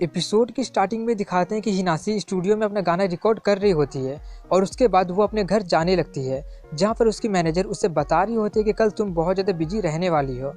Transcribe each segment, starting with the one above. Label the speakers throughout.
Speaker 1: Episode की starting में दिखाते हैं कि हिनासी स्टूडियो में अपना गाना रिकॉर्ड कर रही होती है और उसके बाद वो अपने घर जाने लगती है, जहाँ पर उसकी मैनेजर उससे बता रही होती है कि कल तुम बहुत ज़्यादा बिजी रहने वाली हो।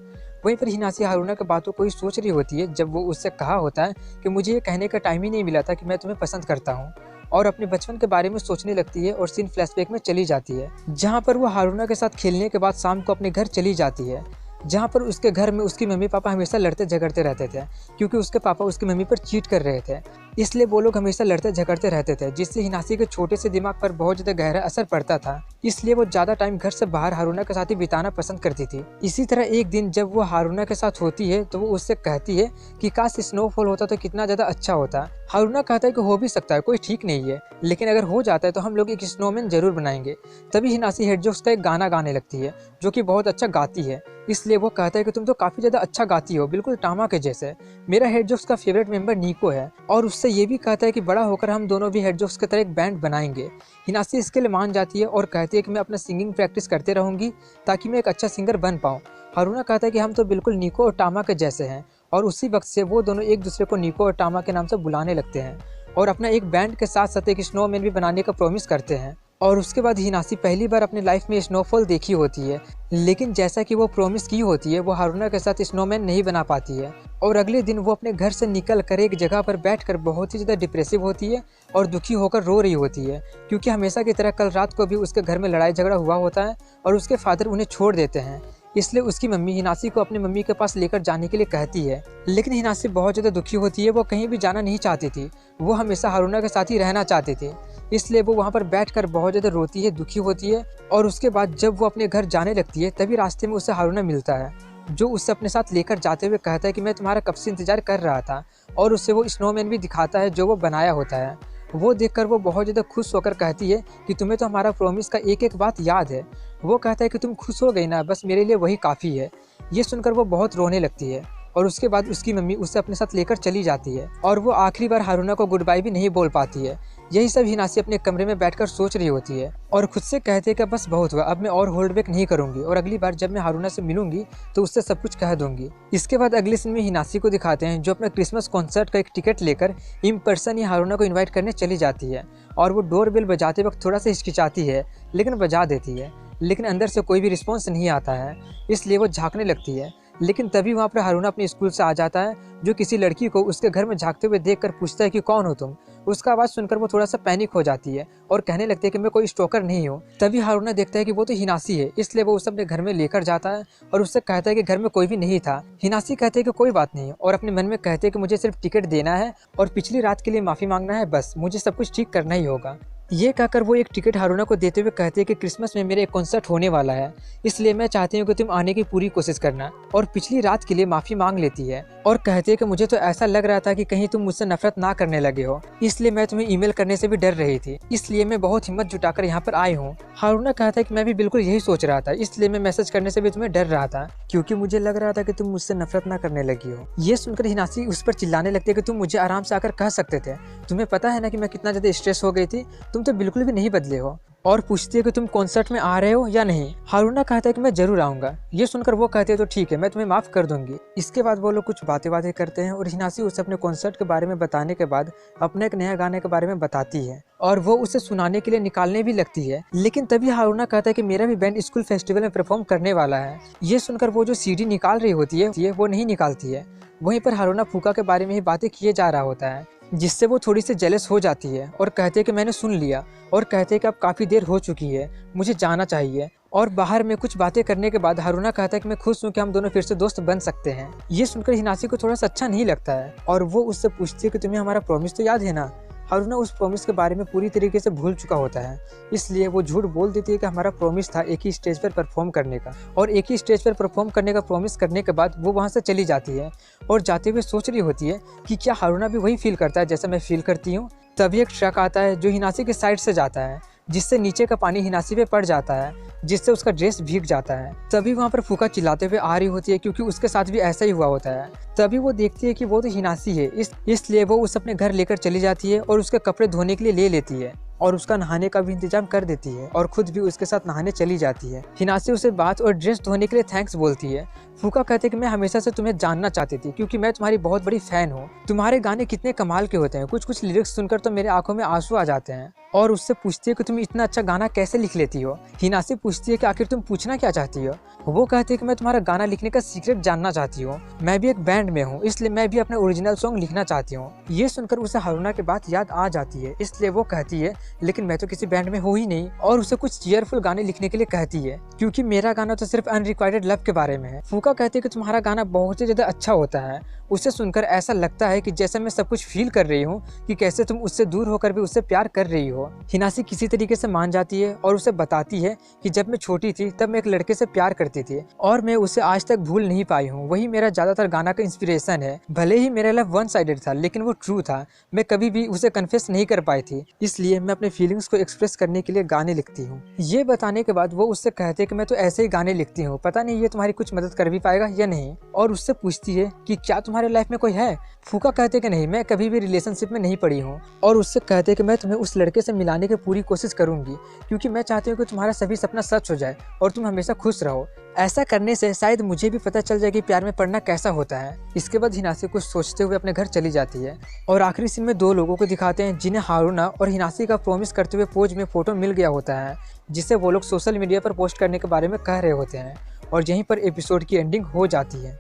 Speaker 1: वहीं पर हिनासी हारूना की बातों को ही सोच रही होती है जब वो उससे कहा होता है कि मुझे ये कहने का टाइम ही नहीं मिला था कि मैं तुम्हें पसंद करता हूँ, और अपने बचपन के बारे में सोचने लगती है और सीन फ्लैशबैक में चली जाती है, जहाँ पर वो हारूना के साथ खेलने के बाद शाम को अपने घर चली जाती है, जहाँ पर उसके घर में उसकी मम्मी पापा हमेशा लड़ते झगड़ते रहते थे क्योंकि उसके पापा उसकी मम्मी पर चीट कर रहे थे। इसलिए वो लोग हमेशा लड़ते झगड़ते रहते थे, जिससे हिनासी के छोटे से दिमाग पर बहुत ज़्यादा गहरा असर पड़ता था। इसलिए वो ज़्यादा टाइम घर से बाहर हारूना के साथ ही बिताना पसंद करती थी। इसी तरह एक दिन जब वो हारूना के साथ होती है तो वो उससे कहती है कि काश स्नोफॉल होता तो कितना ज़्यादा अच्छा होता। हारूना कहता है कि हो भी सकता है, कोई ठीक नहीं है, लेकिन अगर हो जाता है तो हम लोग एक स्नोमैन जरूर बनाएंगे। तभी हिनासी हेडजॉक्स का एक गाना गाने लगती है जो कि बहुत अच्छा गाती है। इसलिए वो कहता है कि तुम तो काफ़ी ज़्यादा अच्छा गाती हो, बिल्कुल टामा के जैसे। मेरा हेडजॉक्स का फेवरेट मेंबर निको है, और उससे ये भी कहता है कि बड़ा होकर हम दोनों भी हेडजॉक्स की तरह एक बैंड बनाएंगे। हिनासी इसके लिए मान जाती है और कहती है कि मैं अपना सिंगिंग प्रैक्टिस करते रहूँगी ताकि मैं एक अच्छा सिंगर बन पाऊँ। हारूना कहता है कि हम तो बिल्कुल निको और टामा के जैसे हैं, और उसी वक्त से वो दोनों एक दूसरे को निको और टामा के नाम से बुलाने लगते हैं और अपना एक बैंड के साथ साथ एक स्नोमैन भी बनाने का प्रॉमिस करते हैं। और उसके बाद हिनासी पहली बार अपनी लाइफ में स्नोफॉल देखी होती है, लेकिन जैसा कि वो प्रॉमिस की होती है वो हारूना के साथ स्नोमैन नहीं बना पाती है, और अगले दिन वो अपने घर से निकल कर एक जगह पर बैठकर बहुत ही ज़्यादा डिप्रेसिव होती है और दुखी होकर रो रही होती है, क्योंकि हमेशा की तरह कल रात को भी उसके घर में लड़ाई झगड़ा हुआ होता है और उसके फादर उन्हें छोड़ देते हैं। इसलिए उसकी मम्मी हिनासी को अपनी मम्मी के पास लेकर जाने के लिए कहती है, लेकिन हिनासी बहुत ज़्यादा दुखी होती है। वो कहीं भी जाना नहीं चाहती थी, वो हमेशा हारूना के साथ ही रहना चाहती थी। इसलिए वो वहाँ पर बैठकर बहुत ज़्यादा रोती है, दुखी होती है। और उसके बाद जब वो अपने घर जाने लगती है तभी रास्ते में उसे हारूना मिलता है, जो उससे अपने साथ लेकर जाते हुए कहता है कि मैं तुम्हारा कब से इंतजार कर रहा था, और उससे वो स्नोमैन भी दिखाता है जो वो बनाया होता है। वो देखकर वो बहुत ज़्यादा खुश होकर कहती है कि तुम्हें तो हमारा प्रॉमिस का एक एक बात याद है। वो कहता है कि तुम खुश हो गई ना, बस मेरे लिए वही काफ़ी है। ये सुनकर वो बहुत रोने लगती है, और उसके बाद उसकी मम्मी उसे अपने साथ लेकर चली जाती है, और वो आखिरी बार हारूना को गुड बाय भी नहीं बोल पाती है। यही सब हिनासी अपने कमरे में बैठकर सोच रही होती है और खुद से कहते हैं कि बस बहुत हुआ, अब मैं और होल्ड बैक नहीं करूंगी, और अगली बार जब मैं हारूना से मिलूंगी तो उससे सब कुछ कह दूंगी। इसके बाद अगले सीन में हिनासी को दिखाते हैं जो अपना क्रिसमस कॉन्सर्ट का एक टिकट लेकर इन पर्सन ही हारूना को इन्वाइट करने चली जाती है, और वो डोर बेल बजाते वक्त थोड़ा सा हिचकिचाती है, लेकिन बजा देती है। लेकिन अंदर से कोई भी रिस्पॉन्स नहीं आता है, इसलिए वो झाँकने लगती है। लेकिन तभी वहाँ पर हारूना अपने स्कूल से आ जाता है, जो किसी लड़की को उसके घर में झाँकते हुए देखकर पूछता है कि कौन हो तुम। उसका आवाज़ सुनकर वो थोड़ा सा पैनिक हो जाती है और कहने लगती है कि मैं कोई स्टोकर नहीं हूँ। तभी हारूना देखता है कि वो तो हिनासी है, इसलिए वो उसे अपने घर में लेकर जाता है और उससे कहता है कि घर में कोई भी नहीं था। हिनासी कहते हैं कि कोई बात नहीं, और अपने मन में कहते हैं कि मुझे सिर्फ टिकट देना है और पिछली रात के लिए माफ़ी मांगना है, बस मुझे सब कुछ ठीक करना ही होगा। ये कहकर वो एक टिकट हारूना को देते हुए कहते हैं कि क्रिसमस में मेरा एक कॉन्सर्ट होने वाला है, इसलिए मैं चाहती हूँ कि तुम आने की पूरी कोशिश करना, और पिछली रात के लिए माफ़ी मांग लेती है और कहती है कि मुझे तो ऐसा लग रहा था कि कहीं तुम मुझसे नफरत ना करने लगे हो, इसलिए मैं तुम्हें ईमेल करने से भी डर रही थी, इसलिए मैं बहुत हिम्मत जुटाकर यहाँ पर आई हूँ। हारूना कहता है कि मैं भी बिल्कुल यही सोच रहा था, इसलिए मैं मैसेज करने से भी तुम्हें डर रहा था, क्योंकि मुझे लग रहा था कि तुम मुझसे नफरत ना करने लगी हो। ये सुनकर हिनासी उस पर चिल्लाने लगती है कि तुम मुझे आराम से आकर कह सकते थे, तुम्हें पता है ना कि मैं कितना ज़्यादा स्ट्रेस हो गई थी, तुम तो बिल्कुल भी नहीं बदले हो। और पूछती है कि तुम कॉन्सर्ट में आ रहे हो या नहीं। हारूना कहता है कि मैं जरूर आऊंगा। ये सुनकर वो कहते हैं तो ठीक है, मैं तुम्हें माफ कर दूंगी। इसके बाद वो लोग कुछ बातें करते हैं और हिनासी उसे अपने कॉन्सर्ट के बारे में बताने के बाद अपने एक नया गाने के बारे में बताती है, और वो उसे सुनाने के लिए निकालने भी लगती है। लेकिन तभी हारूना कहता है कि मेरा भी बैंड स्कूल फेस्टिवल में परफॉर्म करने वाला है। ये सुनकर वो जो सीडी निकाल रही होती है वो नहीं निकालती है। वहीं पर हारूना फूका के बारे में ही बातें किए जा रहा होता है, जिससे वो थोड़ी सी जेलस हो जाती है और कहते हैं कि मैंने सुन लिया, और कहते हैं कि अब काफ़ी देर हो चुकी है, मुझे जाना चाहिए। और बाहर में कुछ बातें करने के बाद हारूना कहता है कि मैं खुश हूँ कि हम दोनों फिर से दोस्त बन सकते हैं। ये सुनकर हिनासी को थोड़ा सा अच्छा नहीं लगता है, और वो उससे पूछती है कि तुम्हें हमारा प्रॉमिस तो याद है ना। हारूना उस प्रॉमिस के बारे में पूरी तरीके से भूल चुका होता है, इसलिए वो झूठ बोल देती है कि हमारा प्रॉमिस था एक ही स्टेज पर परफॉर्म करने का, और एक ही स्टेज पर परफॉर्म करने का प्रॉमिस करने के बाद वो वहाँ से चली जाती है और जाते हुए सोच रही होती है कि क्या हारूना भी वही फील करता है जैसा मैं फील करती हूँ। तभी एक ट्रक आता है जो हिनासी के साइड से जाता है, जिससे नीचे का पानी हिनासी पे पड़ जाता है, जिससे उसका ड्रेस भीग जाता है। तभी वहाँ पर फूका चिल्लाते हुए आ रही होती है, क्योंकि उसके साथ भी ऐसा ही हुआ होता है। तभी वो देखती है कि वो तो हिनासी है, इसलिए वो उसे अपने घर लेकर चली जाती है और उसके कपड़े धोने के लिए ले लेती है। और उसका नहाने का भी इंतजाम कर देती है और खुद भी उसके साथ नहाने चली जाती है। हिनासी उसे बाथ और ड्रेस धोने के लिए थैंक्स बोलती है। फूका कहते हैं कि मैं हमेशा से तुम्हें जानना चाहती थी क्योंकि मैं तुम्हारी बहुत बड़ी फैन हूँ। तुम्हारे गाने कितने कमाल के होते हैं, कुछ कुछ लिरिक्स सुनकर तो मेरे आंखों में आंसू आ जाते हैं। और उससे पूछती है कि तुम इतना अच्छा गाना कैसे लिख लेती हो। हिनासी पूछती है कि आखिर तुम पूछना क्या चाहती हो। वो कहती है कि मैं तुम्हारा गाना लिखने का सीक्रेट जानना चाहती हूँ। मैं भी एक बैंड में हूँ, इसलिए मैं भी अपने ओरिजिनल सॉन्ग लिखना चाहती हूँ। ये सुनकर उसे हारूना की बात याद आ जाती है, इसलिए वो कहती है लेकिन मैं तो किसी बैंड में हूँ ही नहीं, और उसे कुछ चीयरफुल गाने लिखने के लिए कहती है क्योंकि मेरा गाना तो सिर्फ अनरिक्वाइटेड लव के बारे में है। फूका कहती है कि तुम्हारा गाना बहुत ही ज्यादा अच्छा होता है। उसे सुनकर ऐसा लगता है कि जैसे मैं सब कुछ फील कर रही हूँ कि कैसे तुम उससे दूर होकर भी उससे प्यार कर रही हो। हिनासी किसी तरीके से मान जाती है और उसे बताती है कि जब मैं छोटी थी तब मैं एक लड़के से प्यार करती थी और मैं उसे आज तक भूल नहीं पाई हूँ। वही मेरा ज्यादातर गाना का इंस्पिरेशन है। भले ही मेरा लव वन साइडेड था लेकिन वो ट्रू था। मैं कभी भी उसे कन्फेस नहीं कर पाई थी, इसलिए मैं अपने फीलिंग्स को एक्सप्रेस करने के लिए गाने लिखती हूँ। ये बताने के बाद वो उससे कहते हैं कि मैं तो ऐसे ही गाने लिखती हूँ, पता नहीं ये तुम्हारी कुछ मदद कर भी पाएगा या नहीं। और उससे पूछती है कि क्या तुम्हारे लाइफ में कोई है। फूका कहते कि नहीं, मैं कभी भी रिलेशनशिप में नहीं पड़ी हूँ। और उससे कहते कि मैं तुम्हें उस लड़के से मिलाने की पूरी कोशिश करूंगी क्योंकि मैं चाहती हूँ कि तुम्हारा सभी सपना सच हो जाए और तुम हमेशा खुश रहो। ऐसा करने से शायद मुझे भी पता चल जाए कि प्यार में पड़ना कैसा होता है। इसके बाद हिनासी कुछ सोचते हुए अपने घर चली जाती है और आखिरी सीन में दो लोगों को दिखाते हैं जिन्हें हारूना और हिनासी का प्रॉमिस करते हुए पोज में फोटो मिल गया होता है, जिसे वो लोग सोशल मीडिया पर पोस्ट करने के बारे में कह रहे होते हैं। और यहीं पर एपिसोड की एंडिंग हो जाती है।